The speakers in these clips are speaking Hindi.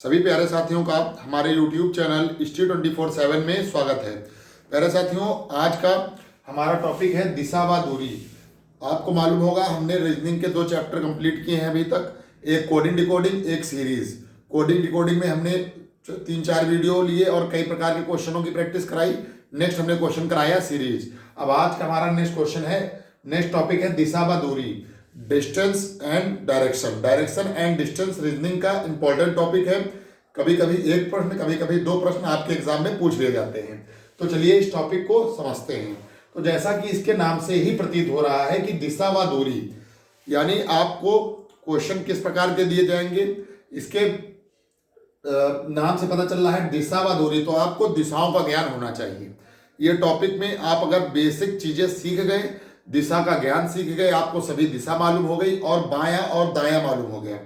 सभी प्यारे साथियों का हमारे YouTube चैनल हिस्ट्री 24/7 में स्वागत है। प्यारे साथियों, आज का हमारा टॉपिक है दिशा व दूरी। आपको मालूम होगा हमने रीजनिंग के 2 चैप्टर कंप्लीट किए हैं अभी तक, एक कोडिंग डिकोडिंग, एक सीरीज। कोडिंग डिकोडिंग में हमने 3-4 वीडियो लिए और कई प्रकार के क्वेश्चनों की प्रैक्टिस कराई। नेक्स्ट हमने क्वेश्चन कराया सीरीज। अब आज का हमारा नेक्स्ट क्वेश्चन है, नेक्स्ट टॉपिक है दिशा व दूरी, distance and direction. Direction and distance reasoning का इंपॉर्टेंट टॉपिक है। कभी कभी एक प्रश्न, कभी कभी 2 प्रश्न आपके एग्जाम में पूछ लिए जाते हैं। तो चलिए इस टॉपिक को समझते हैं। तो जैसा कि इसके नाम से ही प्रतीत हो रहा है कि दिशा व दूरी, यानी आपको क्वेश्चन किस प्रकार के दिए जाएंगे, इसके नाम से पता चल रहा है दिशा व दूरी। तो आपको दिशाओं का ज्ञान होना चाहिए। ये टॉपिक में आप अगर बेसिक चीजें सीख गए, दिशा का ज्ञान सीख गए, आपको सभी दिशा मालूम हो गई और बायां और दायां मालूम हो गया,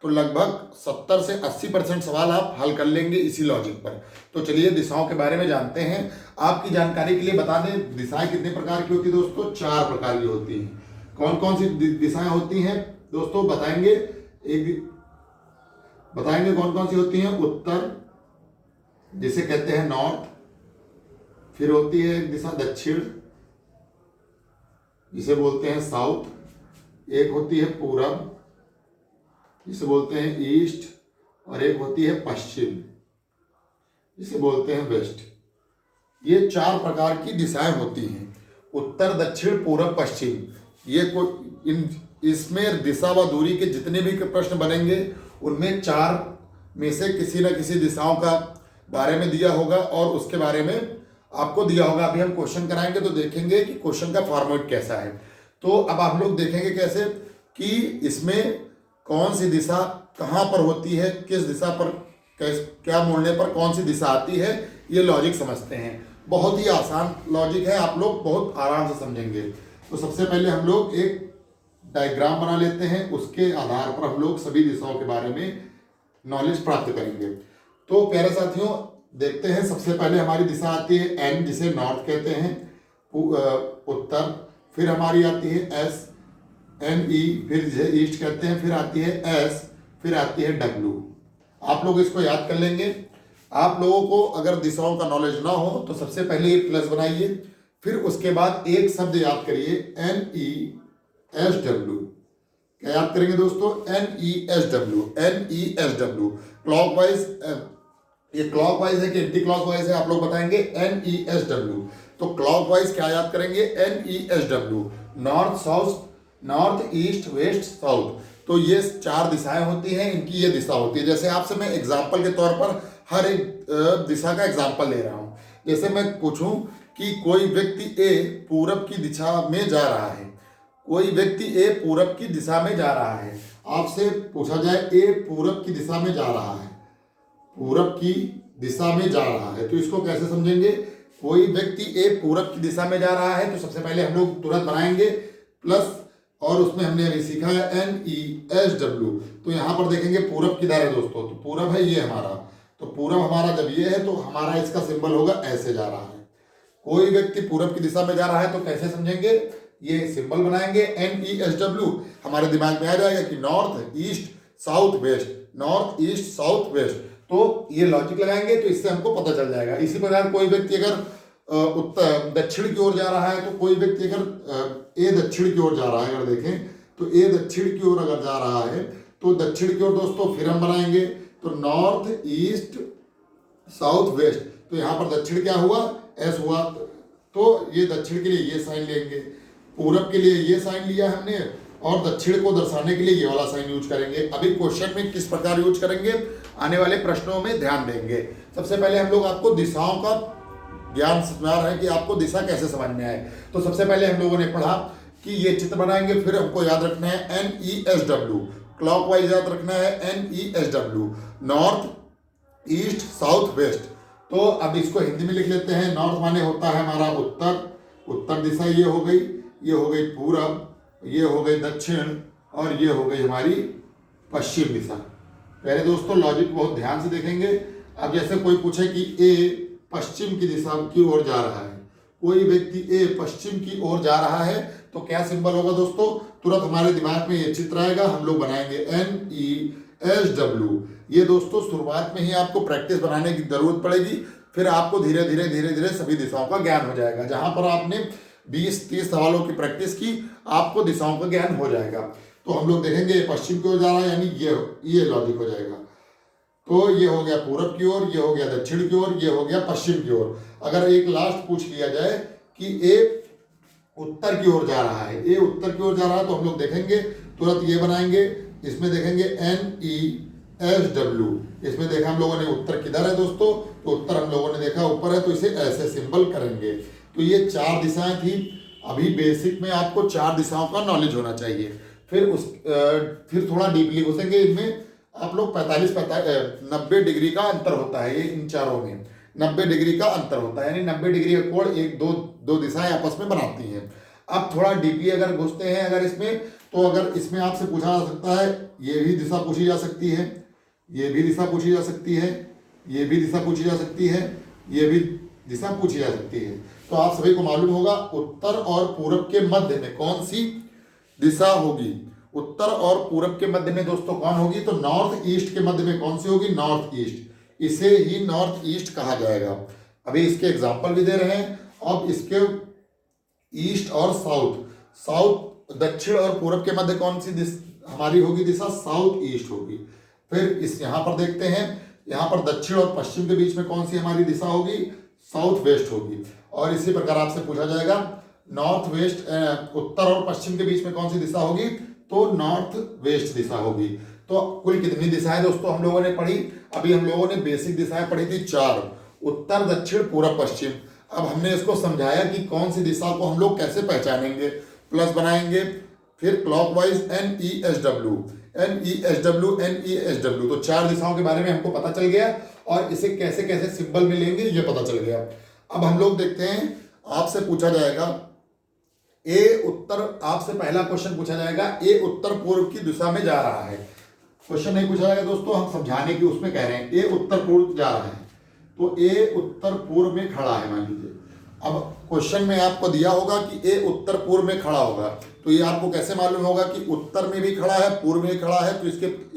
तो लगभग 70 से 80% सवाल आप हल कर लेंगे इसी लॉजिक पर। तो चलिए दिशाओं के बारे में जानते हैं। आपकी जानकारी के लिए बता दें, दिशाएं कितने प्रकार की होती है दोस्तों? 4 प्रकार की होती हैं। कौन कौन सी दिशाएं होती हैं दोस्तों? बताएंगे कौन कौन सी होती हैं। उत्तर, जिसे कहते हैं नॉर्थ, फिर होती है एक दिशा दक्षिण, जिसे बोलते हैं साउथ, एक होती है पूरब, जिसे बोलते हैं ईस्ट, और एक होती है पश्चिम, जिसे बोलते हैं वेस्ट। ये 4 प्रकार की दिशाएं होती हैं, उत्तर, दक्षिण, पूरब, पश्चिम। इसमें दिशा व दूरी के जितने भी प्रश्न बनेंगे उनमें 4 में से किसी न किसी दिशाओं का बारे में दिया होगा और उसके बारे में आपको दिया होगा। अभी हम क्वेश्चन कराएंगे तो देखेंगे कि क्वेश्चन का फॉर्मेट कैसा है। तो अब आप लोग देखेंगे कैसे कि इसमें कौन सी दिशा कहाँ पर होती है, किस दिशा पर क्या मोड़ने पर कौन सी दिशा आती है, ये लॉजिक समझते हैं। बहुत ही आसान लॉजिक है, आप लोग बहुत आराम से समझेंगे। तो सबसे पहले हम लोग एक डायग्राम बना लेते हैं, उसके आधार पर हम लोग सभी दिशाओं के बारे में नॉलेज प्राप्त करेंगे। तो प्यारे साथियों देखते हैं, सबसे पहले हमारी दिशा आती है एन, जिसे नॉर्थ कहते हैं, उत्तर। फिर हमारी आती है एस, एन ई, फिर जिसे ईस्ट कहते हैं, फिर आती है एस, फिर आती है डब्ल्यू। आप लोग इसको याद कर लेंगे। आप लोगों को अगर दिशाओं का नॉलेज ना हो तो सबसे पहले ये प्लस बनाइए, फिर उसके बाद एक शब्द याद करिए, एन ई एस डब्ल्यू। क्या याद करेंगे दोस्तों? N E S W, N E S W. Clockwise, ये क्लॉकवाइज है कि एंटी क्लॉकवाइज है, आप लोग बताएंगे। N E S W. तो क्लॉकवाइज क्या याद करेंगे? N E S W. North, south, north, east, west, south. तो ये 4 दिशाएं होती हैं, इनकी ये दिशा होती है। जैसे आपसे मैं एग्जाम्पल के तौर पर हर एक दिशा का एग्जाम्पल ले रहा हूं। जैसे मैं पूछूं कि कोई व्यक्ति ए पूरब की दिशा में जा रहा है, कोई व्यक्ति ए पूरब की दिशा में जा रहा है। आपसे पूछा जाए ए पूरब की दिशा में जा रहा है, पूरब की दिशा में जा रहा है, तो इसको कैसे समझेंगे? कोई व्यक्ति ए पूरब की दिशा में जा रहा है, तो सबसे पहले हम लोग तुरंत बनाएंगे प्लस, और उसमें हमने अभी सीखा है एन ई एस डब्ल्यू। तो यहाँ पर देखेंगे पूरब किधर है दोस्तों, तो पूरब है ये हमारा। तो पूरब हमारा जब ये है तो हमारा इसका सिंबल होगा ऐसे जा रहा है। कोई व्यक्ति पूरब की दिशा में जा रहा है तो कैसे समझेंगे? ये सिंबल बनाएंगे एन ई एस डब्ल्यू। हमारे दिमाग में आ जाएगा कि north, east, south, west, north, east, south, west. तो ये लॉजिक लगाएंगे तो इससे हमको पता चल जाएगा। इसी प्रकार कोई व्यक्ति अगर उत्तर दक्षिण की ओर जा रहा है, तो कोई व्यक्ति अगर ए दक्षिण की ओर जा रहा है, अगर देखें तो ए दक्षिण की ओर अगर जा रहा है तो दक्षिण की ओर दोस्तों फिर हम बनाएंगे तो नॉर्थ, ईस्ट, साउथ, वेस्ट। तो यहाँ पर दक्षिण क्या हुआ? एस हुआ। तो ये दक्षिण के लिए ये साइन लेंगे, पूरब के लिए ये साइन लिया हमने, और दक्षिण को दर्शाने के लिए ये वाला साइन यूज करेंगे। अभी क्वेश्चन में किस प्रकार यूज करेंगे आने वाले प्रश्नों में ध्यान देंगे। सबसे पहले हम लोग आपको दिशाओं का ज्ञान समझा रहे हैं कि आपको दिशा कैसे समझ में आए। तो सबसे पहले हम लोगों ने पढ़ा कि ये चित्र बनाएंगे, फिर हमको याद रखना है N E S W. Clockwise याद रखना है N E S W, north, east, south, west. तो अब इसको हिंदी में लिख लेते हैं। नॉर्थ माने होता है हमारा उत्तर, उत्तर दिशा ये हो गई, ये हो गई पूरब, ये हो गई दक्षिण, और ये हो गई हमारी पश्चिम दिशा। पहले दोस्तों लॉजिक बहुत ध्यान से देखेंगे। अब जैसे कोई पूछे कि ए पश्चिम की दिशा की ओर जा रहा है, कोई व्यक्ति ए पश्चिम की ओर जा रहा है, तो क्या सिंबल होगा दोस्तों? तुरंत हमारे दिमाग में ये चित्र आएगा, हम लोग बनाएंगे एन ई एस डब्ल्यू। ये दोस्तों शुरुआत में ही आपको प्रैक्टिस बनाने की जरूरत पड़ेगी, फिर आपको धीरे धीरे धीरे धीरे सभी दिशाओं का ज्ञान हो जाएगा। जहां पर आपने 20-30 सवालों की प्रैक्टिस की, आपको दिशाओं का ज्ञान हो जाएगा। तो हम लोग देखेंगे ये पश्चिम की ओर जा रहा है, यानी ये लॉजिक हो जाएगा। तो ये हो गया पूरब की ओर, ये हो गया दक्षिण की ओर, ये हो गया पश्चिम की ओर। अगर एक लास्ट पूछ लिया जाए कि ए उत्तर की ओर जा रहा है, ए उत्तर की ओर जा रहा है, तो हम लोग देखेंगे तुरंत ये बनाएंगे, इसमें देखेंगे NESW, इसमें देखा हम लोगों ने उत्तर किधर है दोस्तों, तो उत्तर हम लोगों ने देखा ऊपर है, तो इसे ऐसे सिंबल करेंगे। तो ये 4 दिशाएं थी। अभी बेसिक में आपको 4 दिशाओं का नॉलेज होना चाहिए। फिर थोड़ा डीपली घुसेंगे इनमें। आप लोग 90 डिग्री का अंतर होता है, ये इन चारों में 90 डिग्री का अंतर होता है, यानी 90 डिग्री का कोण एक दो दिशाएं आपस में बनाती हैं। अब थोड़ा डीपली अगर घुसते हैं अगर इसमें, तो अगर इसमें आपसे पूछा जा सकता है, ये भी दिशा पूछी जा सकती है, ये भी दिशा पूछी जा सकती है, ये भी दिशा पूछी जा सकती है, ये भी दिशा पूछी जा सकती है। तो आप सभी को मालूम होगा उत्तर और पूरब के मध्य में कौन सी दिशा होगी। उत्तर और पूरब के मध्य में दोस्तों कौन होगी, तो नॉर्थ ईस्ट के मध्य में कौन सी होगी, नॉर्थ ईस्ट। इसे ही नॉर्थ ईस्ट कहा जाएगा। अभी इसके एग्जाम्पल भी दे रहे हैं। अब इसके ईस्ट और साउथ दक्षिण और पूरब के मध्य कौन सी हमारी होगी दिशा, साउथ ईस्ट होगी। फिर इस यहाँ पर देखते हैं, यहाँ पर दक्षिण और पश्चिम के बीच में कौन सी हमारी दिशा होगी, साउथ वेस्ट होगी। और इसी प्रकार आपसे पूछा जाएगा नॉर्थ वेस्ट, उत्तर और पश्चिम के बीच में कौन सी दिशा होगी, तो नॉर्थ वेस्ट दिशा होगी। तो कुल कितनी दिशाएं दोस्तों हम लोगों ने पढ़ी, अभी हम लोगों ने बेसिक दिशाएं पढ़ी थी 4, उत्तर दक्षिण पूरब पश्चिम। अब हमने इसको समझाया कि कौन सी दिशा को हम लोग कैसे पहचानेंगे, प्लस बनाएंगे, फिर क्लॉकवाइज NESW, तो 4 दिशाओं के बारे में हमको पता चल गया और इसे कैसे कैसे सिंबल में लेंगे ये पता चल गया। अब हम लोग देखते हैं, आपसे पूछा जाएगा आपसे पहला क्वेश्चन पूछा जाएगा, ए उत्तर पूर्व की दिशा में जा रहा है। क्वेश्चन नहीं पूछा जाएगा दोस्तों, हम समझाने की उसमें कह रहे हैं। ए उत्तर पूर्व जा रहा है, तो ए उत्तर पूर्व में खड़ा है मान लीजिए। अब क्वेश्चन में आपको दिया होगा कि ए उत्तर पूर्व में खड़ा होगा, तो ये आपको कैसे मालूम होगा कि उत्तर में भी खड़ा है पूर्व में खड़ा है, तो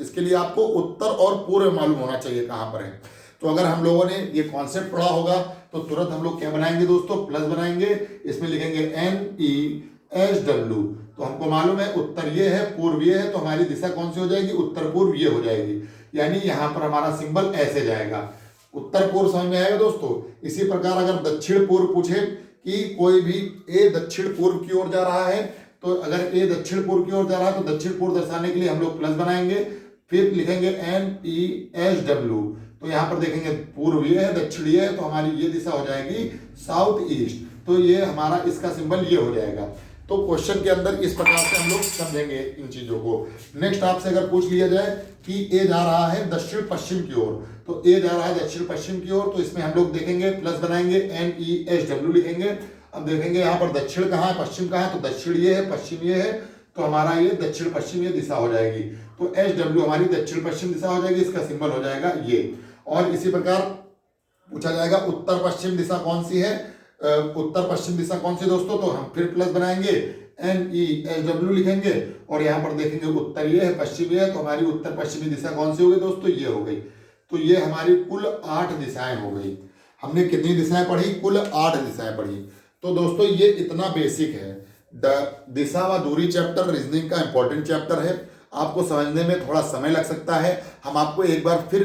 इसके लिए आपको उत्तर और पूर्व मालूम होना चाहिए कहाँ पर है। तो अगर हम लोगों ने ये कॉन्सेप्ट पढ़ा होगा तो तुरंत हम लोग क्या बनाएंगे दोस्तों, प्लस बनाएंगे, इसमें लिखेंगे NESW। तो हमको मालूम है उत्तर ये है पूर्व ये है, तो हमारी दिशा कौन सी हो जाएगी, उत्तर पूर्व ये हो जाएगी। यानी यहाँ पर हमारा सिंबल ऐसे जाएगा, उत्तर पूर्व समझ में आएगा दोस्तों। इसी प्रकार अगर दक्षिण पूर्व पूछे कि कोई भी ए दक्षिण पूर्व की ओर जा रहा है, तो अगर ए दक्षिण पूर्व की ओर जा रहा है तो दक्षिण पूर्व दर्शाने के लिए हम लोग प्लस बनाएंगे, फिर लिखेंगे NESW। तो यहाँ पर देखेंगे पूर्व ये है दक्षिण ये है, तो हमारी ये दिशा हो जाएगी साउथ ईस्ट। तो ये हमारा इसका सिंबल ये हो जाएगा। तो क्वेश्चन के अंदर इस प्रकार से हम लोग समझेंगे इन चीजों को। नेक्स्ट आपसे अगर पूछ लिया जाए कि ए जा रहा है दक्षिण पश्चिम की ओर, तो ए जा रहा है दक्षिण पश्चिम की ओर, तो इसमें हम लोग देखेंगे प्लस बनाएंगे, NESW लिखेंगे। अब देखेंगे यहाँ पर दक्षिण कहाँ है पश्चिम कहाँ है, तो दक्षिण ये है पश्चिम ये है, तो हमारा ये दक्षिण पश्चिम ये दिशा हो जाएगी। तो SW हमारी दक्षिण पश्चिम दिशा हो जाएगी, इसका सिंबल हो जाएगा ये। और इसी प्रकार पूछा जाएगा उत्तर पश्चिम दिशा कौन सी है, उत्तर पश्चिम दिशा कौन सी दोस्तों, तो हम फिर प्लस बनाएंगे, NESW लिखेंगे। और यहाँ पर देखेंगे उत्तर ये है पश्चिम ये है, तो हमारी उत्तर पश्चिमी दिशा कौन सी हो गई दोस्तों, ये हो गई। तो ये हमारी कुल 8 दिशाएं हो गई। हमने कितनी दिशाएं पढ़ी, कुल 8 दिशाएं पढ़ी। तो दोस्तों ये इतना बेसिक है। दिशा व दूरी चैप्टर रीजनिंग का इंपॉर्टेंट चैप्टर है, आपको समझने में थोड़ा समय लग सकता है। हम आपको एक बार फिर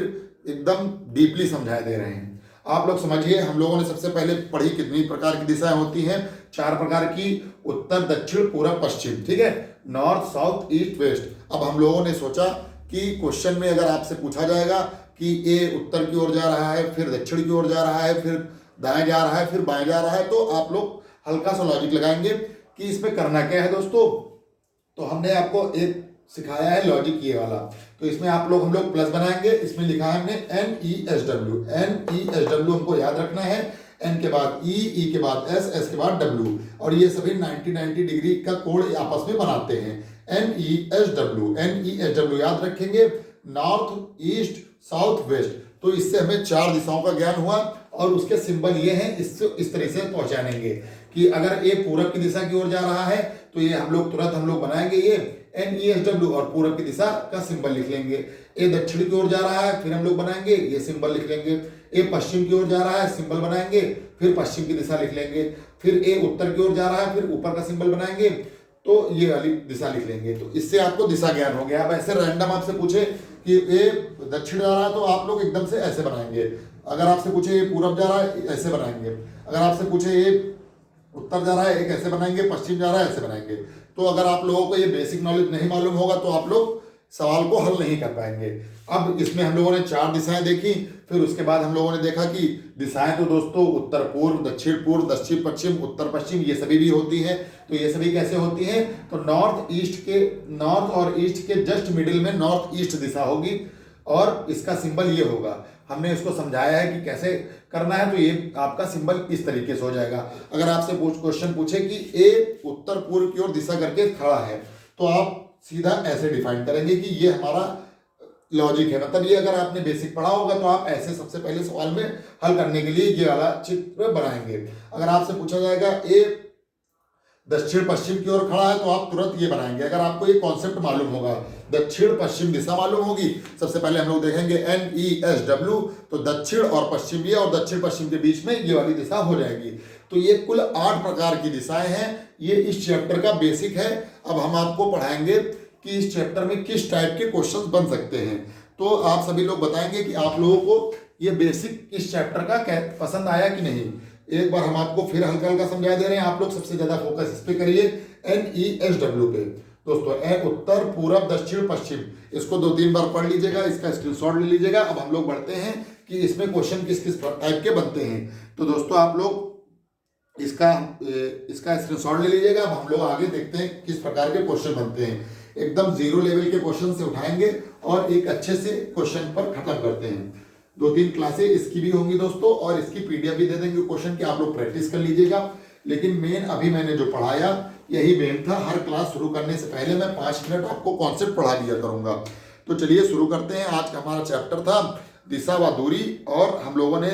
एकदम डीपली समझा दे रहे हैं। आप लोग समझिए, हम लोगों ने सबसे पहले पढ़ी कितनी प्रकार की दिशाएं होती हैं, 4 प्रकार की, उत्तर दक्षिण पूरब पश्चिम, ठीक है, नॉर्थ साउथ ईस्ट वेस्ट। अब हम लोगों ने सोचा कि क्वेश्चन में अगर आपसे पूछा जाएगा कि ए उत्तर की ओर जा रहा है, फिर दक्षिण की ओर जा रहा है, फिर दाएं जा रहा है, फिर बाएं जा रहा है, तो आप लोग हल्का सा लॉजिक लगाएंगे कि इसमें करना क्या है दोस्तों। तो हमने आपको एक सिखाया है लॉजिक ये वाला, तो इसमें हम लोग प्लस बनाएंगे। इसमें लिखा है हमने NESW हमको याद रखना है, N के बाद E के बाद S के बाद W, और ये सभी 90 डिग्री का कोण आपस में बनाते हैं। NESW याद रखेंगे, नॉर्थ ईस्ट साउथ वेस्ट। तो इससे हमें 4 दिशाओं का ज्ञान हुआ और उसके सिंबल ये हैं, इससे इस तरह से पहचानेंगे कि अगर ए पूरब की दिशा की ओर जा रहा है तो ये तुरंत हम लोग बनाएंगे, ये NESW और पूरब की दिशा का सिंबल लिख लेंगे। ए दक्षिण की ओर जा रहा है, फिर हम लोग बनाएंगे ये सिंबल लिख लेंगे। ए पश्चिम की ओर जा रहा है, सिंबल बनाएंगे, फिर पश्चिम की दिशा लिख लेंगे। फिर ए उत्तर की ओर जा रहा है, फिर ऊपर का सिंबल बनाएंगे, तो ये वाली दिशा लिख लेंगे। तो इससे आपको दिशा ज्ञान हो गया। अब ऐसे रैंडम आपसे पूछे कि ए दक्षिण जा रहा है तो आप लोग एकदम से ऐसे बनाएंगे। अगर आपसे पूछे ये पूरब जा रहा है, ऐसे बनाएंगे। अगर आपसे पूछे ये उत्तर जा रहा है, एक ऐसे बनाएंगे, पश्चिम जा रहा है, ऐसे बनाएंगे। तो अगर आप लोगों को ये बेसिक नॉलेज नहीं मालूम होगा तो आप लोग सवाल को हल नहीं कर पाएंगे। अब इसमें हम लोगों ने 4 दिशाएं देखी, फिर उसके बाद हम लोगों ने देखा कि दिशाएं तो दोस्तों उत्तर पूर्व, दक्षिण पूर्व, दक्षिण पश्चिम, उत्तर पश्चिम ये सभी भी होती हैं। तो ये सभी कैसे होती हैं? तो नॉर्थ और ईस्ट के जस्ट मिडिल में नॉर्थ ईस्ट दिशा होगी और इसका सिंबल ये होगा। हमने इसको समझाया है कि कैसे करना है। तो ये आपका सिंबल इस तरीके से हो जाएगा। अगर आपसे क्वेश्चन पूछे कि ए उत्तर पूर्व की ओर दिशा करके खड़ा है, तो आप सीधा ऐसे डिफाइन करेंगे कि ये हमारा लॉजिक है। मतलब ये अगर आपने बेसिक पढ़ा होगा तो आप ऐसे सबसे पहले सवाल में हल करने के लिए ये वाला चित्र बनाएंगे। अगर आपसे पूछा जाएगा ए दक्षिण पश्चिम की ओर खड़ा है, तो आप तुरंत ये बनाएंगे। अगर आपको ये कॉन्सेप्ट मालूम होगा, दक्षिण पश्चिम दिशा मालूम होगी, सबसे पहले हम लोग देखेंगे NESW, तो दक्षिण और पश्चिम ये, और दक्षिण पश्चिम के बीच में ये वाली दिशा हो जाएगी। तो ये कुल 8 प्रकार की दिशाएं हैं। ये इस चैप्टर का बेसिक है। अब हम आपको पढ़ाएंगे कि इस चैप्टर में किस टाइप के क्वेश्चंस बन सकते हैं। तो आप सभी लोग बताएंगे कि आप लोगों को ये बेसिक इस चैप्टर का पसंद आया कि नहीं। एक बार हम आपको फिर हल्का हल्का समझा दे रहे हैं। आप लोग सबसे ज्यादा फोकस इस पे करिए, NESW पे दोस्तों। उत्तर पूरब दक्षिण पश्चिम, इसको 2-3 बार पढ़ लीजिएगा, इसका स्क्रीनशॉट ले लीजिएगा। अब हम लोग बढ़ते हैं कि इसमें क्वेश्चन किस किस टाइप के बनते हैं। तो दोस्तों आप लोग इसका स्क्रीनशॉट ले लीजिएगा। अब हम लोग आगे देखते हैं किस प्रकार के क्वेश्चन बनते हैं। एकदम 0 लेवल के क्वेश्चन से उठाएंगे और एक अच्छे से क्वेश्चन पर खत्म करते हैं। 2-3 क्लासें इसकी भी होंगी दोस्तों, और इसकी PDF भी दे देंगे क्वेश्चन की, आप लोग प्रैक्टिस कर लीजिएगा। लेकिन मेन अभी मैंने जो पढ़ाया यही मेन था। हर क्लास शुरू करने से पहले मैं 5 मिनट आपको कॉन्सेप्ट पढ़ा दिया करूंगा। तो चलिए शुरू करते हैं। आज का हमारा चैप्टर था दिशा व दूरी, और हम लोगों ने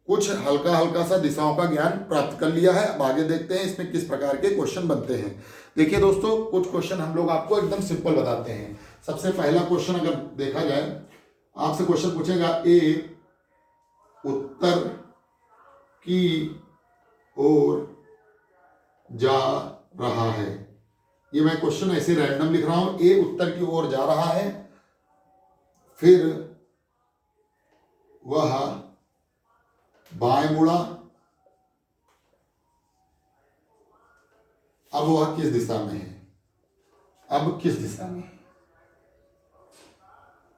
कुछ हल्का हल्का सा दिशाओं का ज्ञान प्राप्त कर लिया है। अब आगे देखते हैं इसमें किस प्रकार के क्वेश्चन बनते हैं। देखिए दोस्तों, कुछ क्वेश्चन हम लोग आपको एकदम सिंपल बताते हैं। सबसे पहला क्वेश्चन अगर देखा जाए, आपसे क्वेश्चन पूछेगा ए उत्तर की ओर जा रहा है। ये मैं क्वेश्चन ऐसे रैंडम लिख रहा हूं। ए उत्तर की ओर जा रहा है, फिर वह बाएं मुड़ा, अब वह किस दिशा में है? अब किस दिशा में है?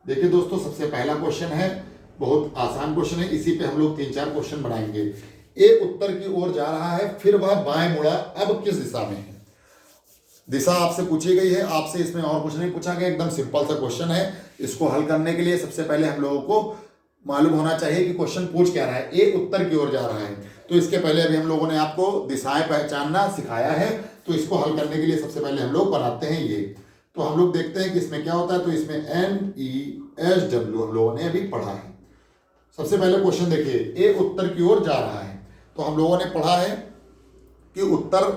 देखिए दोस्तों, सबसे पहला क्वेश्चन है, बहुत आसान क्वेश्चन है। इसी पे हम लोग 3-4 क्वेश्चन बनाएंगे। ए उत्तर की ओर जा रहा है, फिर वह बाएं मुड़ा, अब किस दिशा में है? दिशा आपसे पूछी गई है, आपसे इसमें और कुछ नहीं पूछा गया। एकदम सिंपल सा क्वेश्चन है। इसको हल करने के लिए सबसे पहले हम लोगों को मालूम होना चाहिए कि क्वेश्चन पूछ क्या रहा है। ए उत्तर की ओर जा रहा है, तो इसके पहले अभी हम लोगों ने आपको दिशाएं पहचानना सिखाया है। तो इसको हल करने के लिए सबसे पहले हम लोग बनाते हैं ये। तो हम लोग देखते हैं कि इसमें क्या होता है। तो इसमें NESW हम लोगों ने अभी पढ़ा है। सबसे पहले क्वेश्चन देखिए, ए उत्तर की ओर जा रहा है। तो हम लोगों ने पढ़ा है कि उत्तर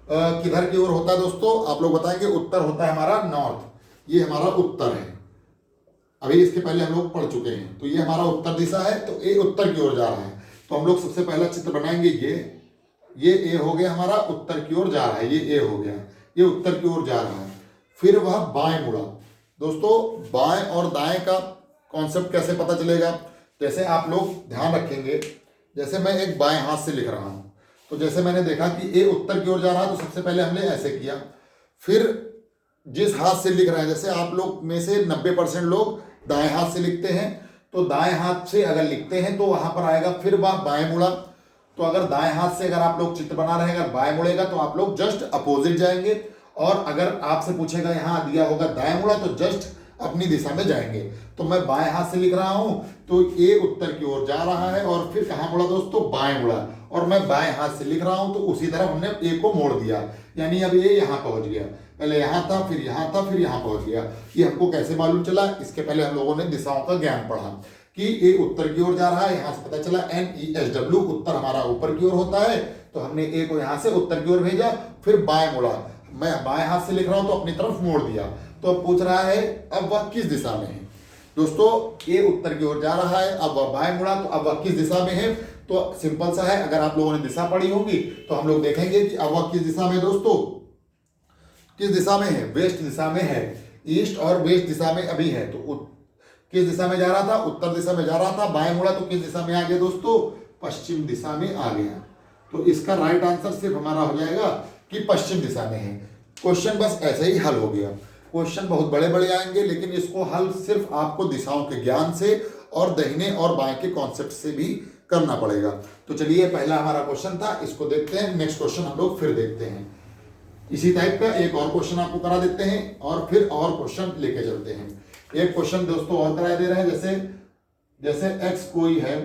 किधर की ओर होता है दोस्तों? आप लोग बताएंगे। उत्तर होता है हमारा नॉर्थ, ये हमारा उत्तर है। अभी इसके पहले हम लोग पढ़ चुके हैं। तो ये हमारा उत्तर दिशा है, तो ए उत्तर की ओर जा रहा है। तो हम लोग सबसे पहला चित्र बनाएंगे। ये ए हो गया हमारा, उत्तर की ओर जा रहा है। ये ए हो गया, ये उत्तर की ओर जा रहा है। फिर वह बाएं मुड़ा। दोस्तों, बाएं और दाएं का कॉन्सेप्ट कैसे पता चलेगा? जैसे आप लोग ध्यान रखेंगे, जैसे मैं एक बाएं हाथ से लिख रहा हूं, तो जैसे मैंने देखा कि ए उत्तर की ओर जा रहा है, तो सबसे पहले हमने ऐसे किया। फिर जिस हाथ से लिख रहे हैं, जैसे आप लोग में से 90% लोग दाएं हाथ से लिखते हैं, तो दाएं हाथ से अगर लिखते हैं तो वहां पर आएगा फिर वह बाएं मुड़ा। तो अगर दाएं हाथ से अगर आप लोग चित्र बना रहे हैं, अगर बाएं मुड़ेगा तो आप लोग जस्ट अपोजिट जाएंगे। और अगर आपसे पूछेगा यहाँ दिया होगा दाएं मुड़ा, तो जस्ट अपनी दिशा में जाएंगे। तो मैं बाएं हाथ से लिख रहा हूं, तो ए उत्तर की ओर जा रहा है, और फिर कहाँ मुड़ा दोस्तों? बाएं मुड़ा। और मैं बाएं हाथ से लिख रहा हूं, तो उसी तरह हमने ए को मोड़ दिया, यानी अब ए यहाँ पहुंच गया। पहले यहाँ था, फिर यहाँ था, फिर यहाँ पहुंच गया। ये हमको कैसे मालूम चला? इसके पहले हम लोगों ने दिशाओं का ज्ञान पढ़ा कि ए उत्तर की ओर जा रहा है। यहाँ से पता चला NESW, उत्तर हमारा ऊपर की ओर होता है, तो हमने ए को यहाँ से उत्तर की ओर भेजा, फिर बाएं मुड़ा। मैं बाएं हाथ से लिख रहा हूं तो अपनी तरफ मोड़ दिया। तो अब पूछ रहा है अब वह किस दिशा में है। दोस्तों ए उत्तर की ओर जा रहा है, अब वह बाएं मुड़ा, तो अब वह किस दिशा में है। तो सिंपल सा है, अगर आप लोगों ने दिशा पढ़ी होगी तो हम लोग देखेंगे कि अब वह किस दिशा में है। दोस्तों किस दिशा में है, वेस्ट दिशा में है। ईस्ट और वेस्ट दिशा में अभी है, तो किस दिशा में जा रहा था, उत्तर दिशा में जा रहा था, बाएं मुड़ा तो किस दिशा में आ गया दोस्तों, पश्चिम दिशा में आ गया। तो इसका राइट आंसर सिर्फ हमारा हो जाएगा कि पश्चिम दिशा में है। क्वेश्चन बस ऐसे ही हल हो गया। क्वेश्चन बहुत बड़े बड़े आएंगे, लेकिन इसको हल सिर्फ आपको दिशाओं के ज्ञान से और दाहिने और बाएं के कॉन्सेप्ट से भी करना पड़ेगा। तो चलिए पहला हमारा क्वेश्चन था, इसको देखते हैं। नेक्स्ट क्वेश्चन हम लोग फिर देखते हैं। इसी टाइप का एक और क्वेश्चन आपको करा देते हैं और फिर और क्वेश्चन लेके चलते हैं। एक क्वेश्चन दोस्तों और करा दे रहे हैं, जैसे एक्स कोई है,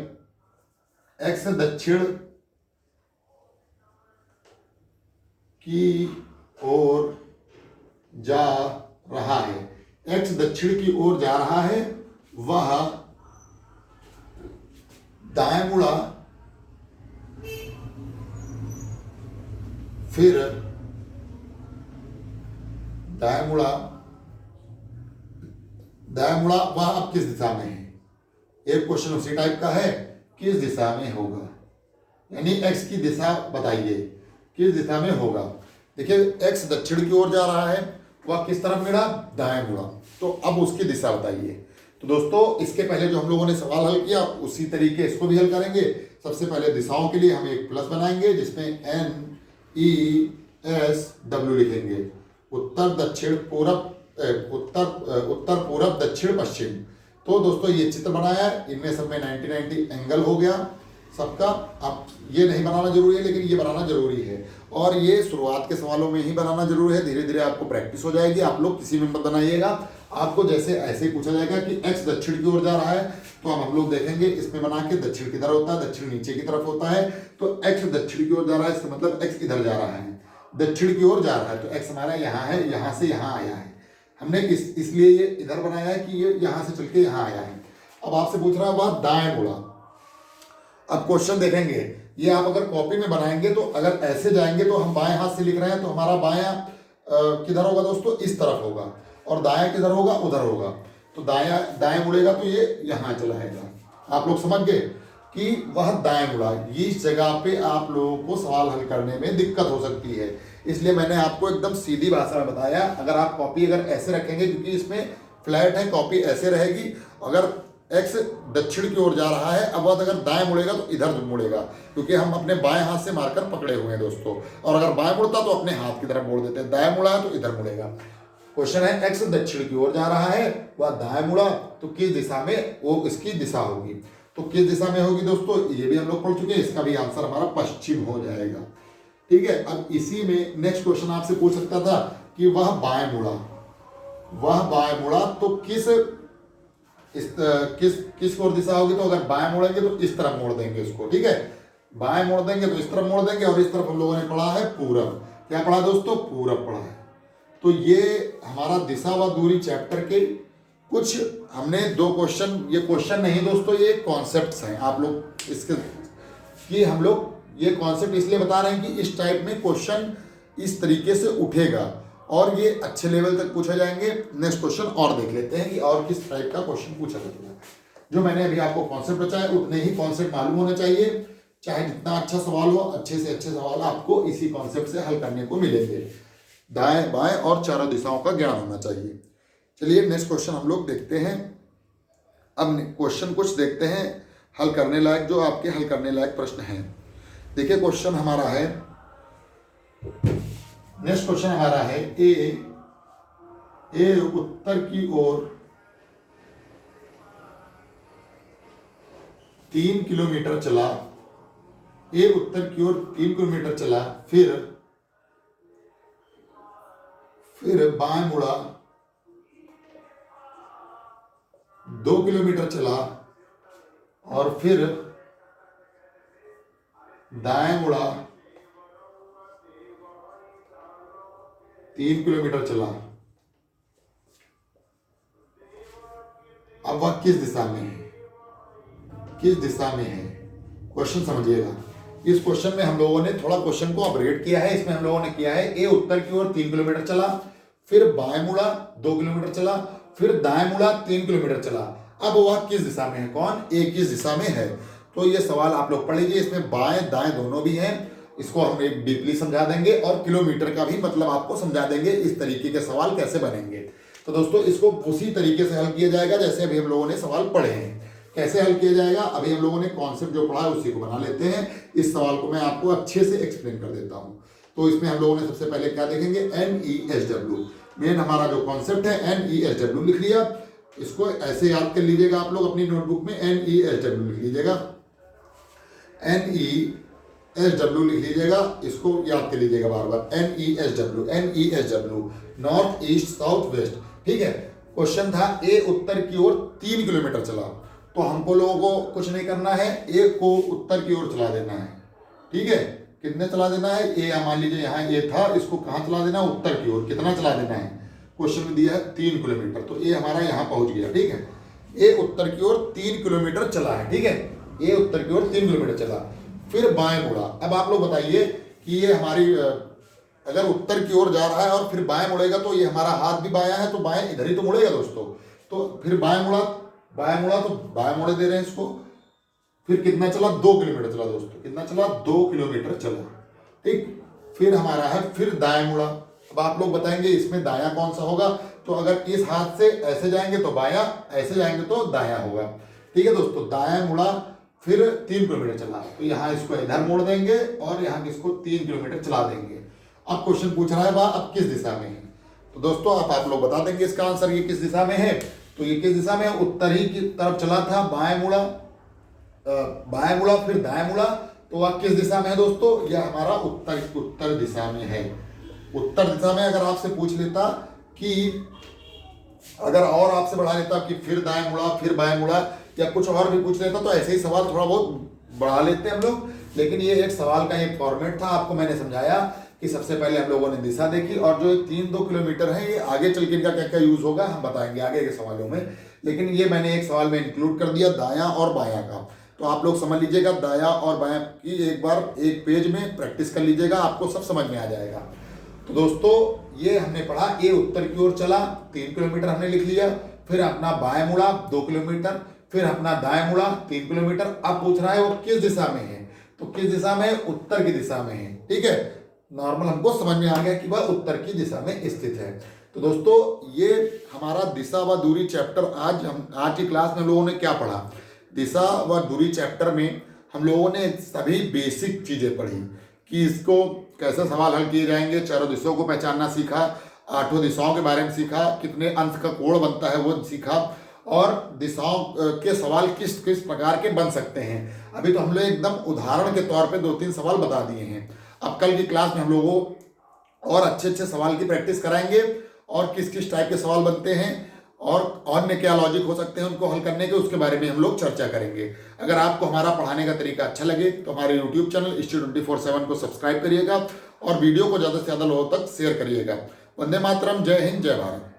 एक्स दक्षिण की ओर जा रहा है। एक्स दक्षिण की ओर जा रहा है, वह दाएं मुड़ा, फिर दाएं मुड़ा वह अब किस दिशा में है। एक क्वेश्चन उसी टाइप का है, किस दिशा में होगा, यानी एक्स की दिशा बताइए किस दिशा में होगा। देखिए एक्स दक्षिण की ओर जा रहा है, वह किस तरफ मुड़ा, दाएं मुड़ा, तो अब उसकी दिशा बताइए। तो दोस्तों इसके पहले जो हम लोगों ने सवाल हल किया उसी तरीके इसको भी हल करेंगे। सबसे पहले दिशाओं के लिए हम एक प्लस बनाएंगे जिसमें NESW लिखेंगे, उत्तर दक्षिण पूरब, उत्तर पूरब दक्षिण पश्चिम। तो दोस्तों ये चित्र बनाया है, इनमें सब में 90-90 एंगल हो गया सबका। अब ये नहीं बनाना जरूरी है, लेकिन ये बनाना जरूरी है, और ये शुरुआत के सवालों में ही बनाना जरूरी है। धीरे धीरे आपको प्रैक्टिस हो जाएगी, आप लोग किसी में मत बनाइएगा। आपको जैसे ऐसे पूछा जाएगा कि एक्स दक्षिण की ओर जा रहा है, तो हम लोग देखेंगे इसमें बना के दक्षिण किधर होता है, दक्षिण नीचे की तरफ होता है। तो एक्स दक्षिण की ओर जा रहा है, इसका मतलब एक्स इधर जा रहा है, दक्षिण की ओर जा रहा है, तो एक्स हमारा यहाँ है, यहाँ से यहाँ आया है। हमने इसलिए ये इधर बनाया है कि ये यहाँ से चल के यहाँ आया है। अब आपसे पूछ रहा है वह दाएं मुड़ा। अब क्वेश्चन देखेंगे, ये आप अगर कॉपी में बनाएंगे तो अगर ऐसे जाएंगे तो हम बाएं हाथ से लिख रहे हैं, तो हमारा बायां किधर होगा दोस्तों, इस तरफ होगा, और दायां किधर होगा, उधर होगा। तो दाएं मुड़ेगा तो ये यहाँ चला आएगा। आप लोग समझ गए कि वह दाएं मुड़ा। इस जगह पे आप लोगों को सवाल हल करने में दिक्कत हो सकती है, इसलिए मैंने आपको एकदम सीधी भाषा में बताया। अगर आप कॉपी अगर ऐसे रखेंगे, क्योंकि इसमें फ्लैट है, कॉपी ऐसे रहेगी। अगर एक्स दक्षिण की ओर जा रहा है, अब अगर दाएं मुड़ेगा तो इधर मुड़ेगा, क्योंकि हम अपने बाएं हाथ से मारकर पकड़े हुए हैं दोस्तों। और अगर बाएं मुड़ता तो अपने हाथ की तरफ मोड़ देते हैं, दाएं मुड़ा है तो इधर मुड़ेगा। क्वेश्चन है एक्स दक्षिण की ओर जा रहा है, वह दाएं मुड़ा, तो किस दिशा में वो इसकी दिशा होगी। तो किस दिशा में होगी दोस्तों, ये भी हम लोग पढ़ चुके हैं। इसका भी आंसर हमारा पश्चिम हो जाएगा। ठीक है, अब इसी में नेक्स्ट क्वेश्चन आपसे पूछ सकता था कि वह बाएं मुड़ा तो किस ओर दिशा होगी। तो अगर बाएं मोड़ेंगे तो इस तरफ मोड़ देंगे इसको, ठीक है, बाएं मोड़ देंगे तो इस तरफ मोड़ देंगे, और इस तरफ हम लोगों ने पढ़ा है पूरब। क्या पढ़ा दोस्तों, पूरब पढ़ा है। तो ये हमारा दिशा व दूरी चैप्टर के कुछ हमने दो क्वेश्चन, ये क्वेश्चन नहीं दोस्तों, ये कॉन्सेप्ट्स हैं। आप लोग इसके कि हम लोग ये कॉन्सेप्ट इसलिए बता रहे हैं कि इस टाइप में क्वेश्चन इस तरीके से उठेगा और ये अच्छे लेवल तक पूछे जाएंगे। नेक्स्ट क्वेश्चन और देख लेते हैं कि और किस टाइप का क्वेश्चन पूछा जाएगा। जो मैंने अभी आपको कॉन्सेप्ट बताया उतने ही कॉन्सेप्ट मालूम होने चाहिए, चाहे जितना अच्छा सवाल हो, अच्छे से अच्छे सवाल आपको इसी कॉन्सेप्ट से हल करने को मिलेंगे। दाएं बाएं और चारों दिशाओं का ज्ञान होना चाहिए। चलिए नेक्स्ट क्वेश्चन हम लोग देखते हैं। अब क्वेश्चन कुछ देखते हैं हल करने लायक, जो आपके हल करने लायक प्रश्न हैं। देखिए क्वेश्चन हमारा है, नेक्स्ट क्वेश्चन हमारा है ए उत्तर की ओर 3 किलोमीटर चला, ए उत्तर की ओर 3 किलोमीटर चला, फिर बाएं मुड़ा, 2 किलोमीटर चला, और फिर दाएं मुड़ा, 3 किलोमीटर चला। अब वह किस दिशा में है, किस दिशा में है, क्वेश्चन समझिएगा। इस क्वेश्चन में हम लोगों ने थोड़ा क्वेश्चन को अपग्रेड किया है। इसमें हम लोगों ने किया है ए उत्तर की ओर 3 किलोमीटर चला, फिर बाएं मुड़ा 2 किलोमीटर चला, फिर दाएं मुड़ा 3 किलोमीटर चला। अब वह किस दिशा में है? कौन? ए किस दिशा में है? तो ये सवाल आप लोग पढ़ लीजिए। इसमें बाएं दाएं दोनों भी हैं। इसको हम एक डीपली समझा देंगे और किलोमीटर का भी मतलब आपको समझा देंगे, इस तरीके के सवाल कैसे बनेंगे। तो दोस्तों इसको उसी तरीके से हल किया जाएगा जैसे अभी हम लोगों ने सवाल पढ़े हैं। कैसे हल किया जाएगा? अभी हम लोगों ने कॉन्सेप्ट जो पढ़ा है उसी को बना लेते हैं। इस सवाल को मैं आपको अच्छे से एक्सप्लेन कर देता हूं। तो इसमें हम लोगों ने सबसे पहले क्या देखेंगे? NESW। मेन हमारा जो कॉन्सेप्ट है NESW लिख लिया। इसको ऐसे याद कर लीजिएगा आप लोग अपनी नोटबुक में, NESW लिख लीजिएगा, NESW लिख लीजिएगा। इसको याद कर लीजिएगा बार बार, NESW north east south waste. ठीक है। क्वेश्चन था ए उत्तर की ओर 3 किलोमीटर चला, तो हमको लोगों को कुछ नहीं करना है, ए को उत्तर की ओर चला देना है। ठीक है। कितने चला देना है? ए मान लीजिए यहाँ ए था, इसको कहाँ चला देना है? उत्तर की ओर। कितना चला देना है? क्वेश्चन में दिया है 3 किलोमीटर, तो ए हमारा यहाँ पहुंच गया। ठीक है। ए उत्तर की ओर 3 किलोमीटर चला है। ठीक है। ए उत्तर की ओर 3 किलोमीटर चला, फिर बाएं मुड़ा। अब आप लोग बताइए कि ये हमारी अगर उत्तर की ओर जा रहा है और फिर बाएं मुड़ेगा तो ये हमारा हाथ भी बायां है, तो बाएं इधर ही तो मुड़ेगा दोस्तों। तो फिर बाएं मुड़ा तो बाएं मुड़े दे रहे हैं इसको। फिर कितना चला? 2 किलोमीटर चला दोस्तों। कितना चला? 2 किलोमीटर चला। ठीक। फिर हमारा है फिर दाएं मुड़ा। अब आप लोग बताएंगे इसमें दायां कौन सा होगा? तो अगर इस हाथ से ऐसे जाएंगे तो बायां, ऐसे जाएंगे तो दायां होगा। ठीक है दोस्तों। दायां मुड़ा, फिर 3 किलोमीटर चला, तो यहाँ इसको इधर मोड़ देंगे और यहाँ इसको 3 किलोमीटर चला देंगे। अब क्वेश्चन पूछ रहा है वह अब किस दिशा में है? तो दोस्तों आप लोग बता देंगे इसका आंसर, ये किस दिशा में है। तो ये किस दिशा में है? उत्तर ही की तरफ चला था, बाएं मुड़ा फिर दाएं मुड़ा, तो वह किस दिशा में है दोस्तों? यह हमारा उत्तर दिशा में है। उत्तर दिशा में अगर आपसे पूछ लेता कि अगर और आपसे बढ़ा लेता कि फिर दाएं मुड़ा फिर बाएं मुड़ा या कुछ और भी पूछ लेता तो ऐसे ही सवाल थोड़ा बहुत बढ़ा लेते हम लोग। लेकिन ये एक सवाल का एक फॉर्मेट था। आपको मैंने समझाया कि सबसे पहले हम लोगों ने दिशा देखी और जो 3-2 किलोमीटर है ये आगे चल के इनका क्या क्या यूज होगा हम बताएंगे आगे के सवालों में। लेकिन ये मैंने एक सवाल में इंक्लूड कर दिया दायां और बायां का। तो आप लोग समझ लीजिएगा दायां और बायां की एक बार एक पेज में प्रैक्टिस कर लीजिएगा, आपको सब समझ में आ जाएगा। तो दोस्तों ये हमने पढ़ा ए उत्तर की ओर चला 3 किलोमीटर हमने लिख लिया, फिर अपना बाएं मुड़ा 2 किलोमीटर, फिर अपना दाएं मुड़ा 3 किलोमीटर। अब पूछ रहा है वो किस दिशा में है? तो किस दिशा में? उत्तर की दिशा में है। ठीक है। नॉर्मल हमको समझ में आ गया कि वह उत्तर की दिशा में स्थित है। तो दोस्तों ये हमारा दिशा व दूरी चैप्टर आज की क्लास में हम लोगों ने क्या पढ़ा? दिशा व दूरी चैप्टर में हम लोगों ने सभी बेसिक चीजें पढ़ी कि इसको कैसे सवाल हल किए जाएंगे, चारों दिशाओं को पहचानना सीखा, 8 दिशाओं के बारे में सीखा, कितने अंश का कोण बनता है वो सीखा, और दिशाओं के सवाल किस किस प्रकार के बन सकते हैं। अभी तो हम लोग एकदम उदाहरण के तौर पे 2-3 सवाल बता दिए हैं। अब कल की क्लास में हम लोगों और अच्छे अच्छे सवाल की प्रैक्टिस कराएंगे और किस किस टाइप के सवाल बनते हैं और अन्य क्या लॉजिक हो सकते हैं उनको हल करने के, उसके बारे में हम लोग चर्चा करेंगे। अगर आपको हमारा पढ़ाने का तरीका अच्छा लगे तो हमारे YouTube चैनल History24/7 को सब्सक्राइब करिएगा और वीडियो को ज़्यादा से ज़्यादा लोगों तक शेयर करिएगा। वंदे मातरम। जय हिंद, जय भारत।